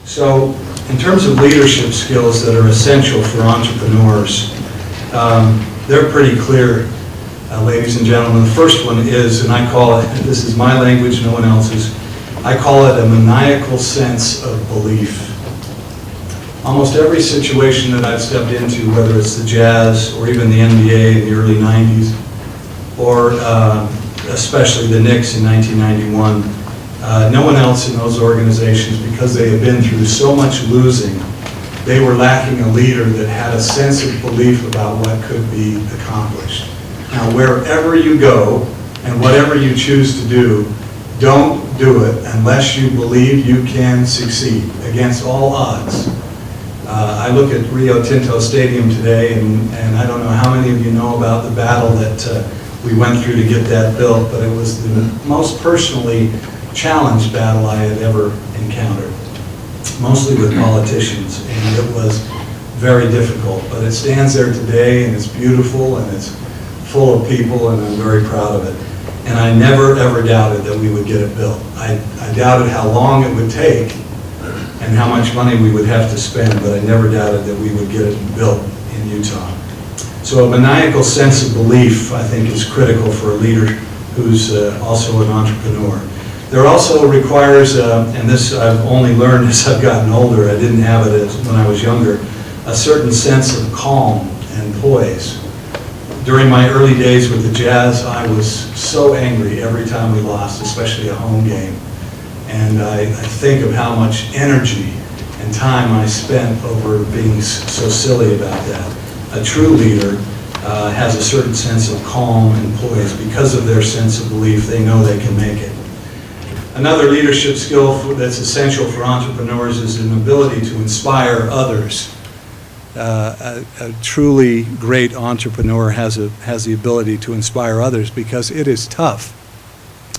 So, in terms of leadership skills that are essential for entrepreneurs, they're pretty clear, ladies and gentlemen. The first one is, and I call it, this is my language, no one else's, I call it a maniacal sense of belief. Almost every situation that I've stepped into, whether it's the Jazz or even the NBA in the early 90s, or especially the Knicks in 1991, no one else in those organizations, because they had been through so much losing, they were lacking a leader that had a sense of belief about what could be accomplished. Now, wherever you go and whatever you choose to do, don't do it unless you believe you can succeed against all odds. I look at Rio Tinto Stadium today, and I don't know how many of you know about the battle that we went through to get that built, but it was the most personally challenged battle I had ever encountered, mostly with politicians, and it was very difficult. But it stands there today, and it's beautiful, and it's full of people, and I'm very proud of it. And I never, ever doubted that we would get it built. I doubted how long it would take and how much money we would have to spend, but I never doubted that we would get it built in Utah. So a maniacal sense of belief, I think, is critical for a leader who's also an entrepreneur. There also requires, and this I've only learned as I've gotten older, I didn't have it when I was younger, a certain sense of calm and poise. During my early days with the Jazz, I was so angry every time we lost, especially a home game. And I think of how much energy and time I spent over being so silly about that. A true leader has a certain sense of calm and poise. Because of their sense of belief, they know they can make it. Another leadership skill that's essential for entrepreneurs is an ability to inspire others. A truly great entrepreneur has the ability to inspire others, because it is tough.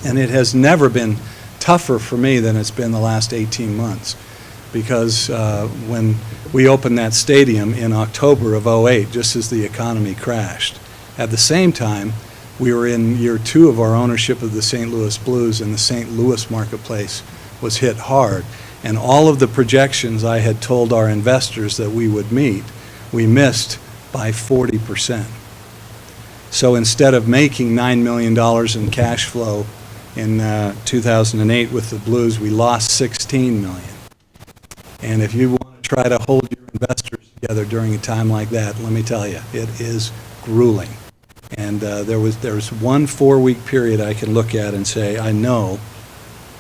And it has never been tougher for me than it's been the last 18 months. Because when we opened that stadium in October of '08, just as the economy crashed, at the same time, we were in year 2 of our ownership of the St. Louis Blues, and the St. Louis marketplace was hit hard. And all of the projections I had told our investors that we would meet, we missed by 40%. So instead of making $9 million in cash flow in 2008 with the Blues, we lost $16 million. And if you want to try to hold your investors together during a time like that, let me tell you, it is grueling. And there was one 4-week period I can look at and say, I know,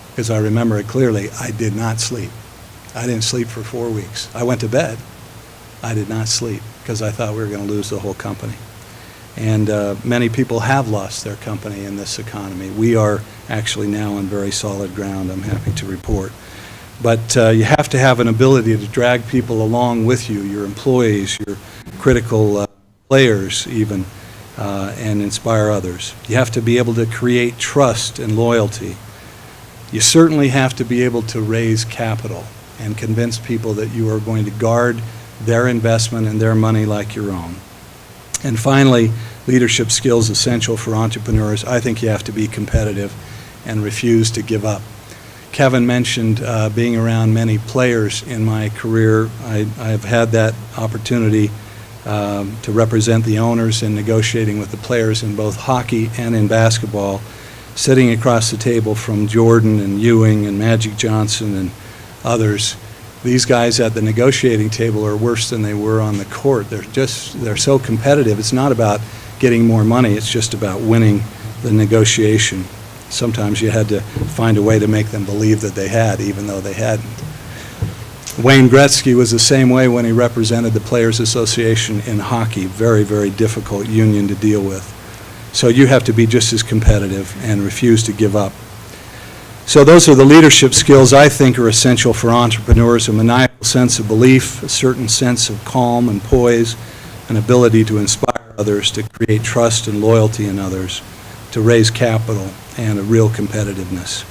because I remember it clearly, I did not sleep. I didn't sleep for 4 weeks. I went to bed. I did not sleep because I thought we were going to lose the whole company. And many people have lost their company in this economy. We are actually now on very solid ground, I'm happy to report. But you have to have an ability to drag people along with you, your employees, your critical players even, and inspire others. You have to be able to create trust and loyalty. You certainly have to be able to raise capital and convince people that you are going to guard their investment and their money like your own. And finally, leadership skills essential for entrepreneurs. I think you have to be competitive and refuse to give up. Kevin mentioned being around many players in my career. I've had that opportunity to represent the owners in negotiating with the players in both hockey and in basketball, sitting across the table from Jordan and Ewing and Magic Johnson and others. These guys at the negotiating table are worse than they were on the court. They're so competitive. It's not about getting more money, it's just about winning the negotiation. Sometimes you had to find a way to make them believe that they had, even though they hadn't. Wayne Gretzky was the same way when he represented the Players Association in hockey. Very, very difficult union to deal with. So you have to be just as competitive and refuse to give up. So those are the leadership skills I think are essential for entrepreneurs: a maniacal sense of belief, a certain sense of calm and poise, an ability to inspire others, to create trust and loyalty in others, to raise capital, and a real competitiveness.